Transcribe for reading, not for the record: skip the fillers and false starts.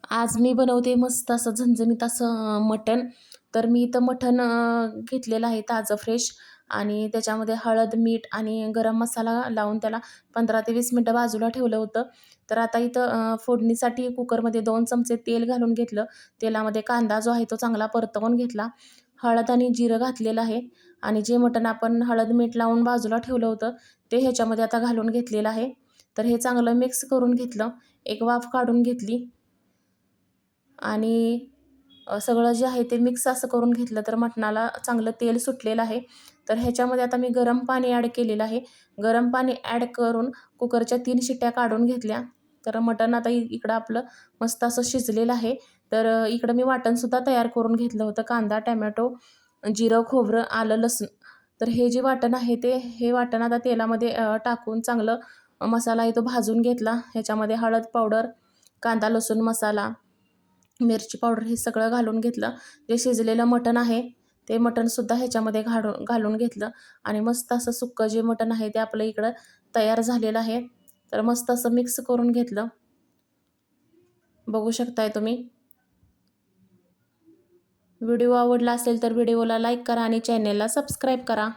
आज मी बनवते मस्त असं झणझणीत असं मटण. तर मी इथं मटण घेतलेलं आहे ताजं फ्रेश आणि त्याच्यामध्ये हळद, मीठ आणि गरम मसाला लावून त्याला 15 ते 20 मिनटं बाजूला ठेवलं होतं. तर आता इथं फोडणीसाठी कुकरमध्ये 2 चमचे तेल घालून घेतलं. तेलामध्ये कांदा जो आहे तो चांगला परतवून घेतला. हळद आणि जिरं घातलेलं आहे आणि जे मटण आपण हळद, मीठ लावून बाजूला ठेवलं होतं ते ह्याच्यामध्ये आता घालून घेतलेलं आहे. तर हे चांगलं मिक्स करून घेतलं. एक वाफ काढून घेतली. आणि सगळं जे आहे ते मिक्स असं करून घेतलं तर मटणाला चांगलं तेल सुटलेलं आहे. तर ह्याच्यामध्ये आता मी गरम पाणी ॲड केलेलं आहे. गरम पाणी ॲड करून कुकरच्या 3 शिट्ट्या काढून घेतल्या. तर मटण आता इकडं आपलं मस्त असं शिजलेलं आहे. तर इकडं मी वाटणसुद्धा तयार करून घेतलं होतं. कांदा, टोमॅटो, जिरं, खोबरं, आलं, लसूण. तर हे जे वाटण आहे हे वाटण आता तेलामध्ये टाकून चांगलं मसाला आहे तो भाजून घेतला. ह्याच्यामध्ये हळद पावडर, कांदा, लसूण मसाला, मिरची पावडर हे सगळं घालून घेतलं. जे शिजलेलं मटण आहे ते मटणसुद्धा ह्याच्यामध्ये घालून घेतलं आणि मस्त असं सुक्कं जे मटण आहे ते आपलं इकडं तयार झालेलं आहे. तर मस्त असं मिक्स करून घेतलं. बघू शकताय तुम्ही. व्हिडिओ आवडला असेल तर व्हिडिओला लाईक करा आणि चॅनेलला सबस्क्राईब करा.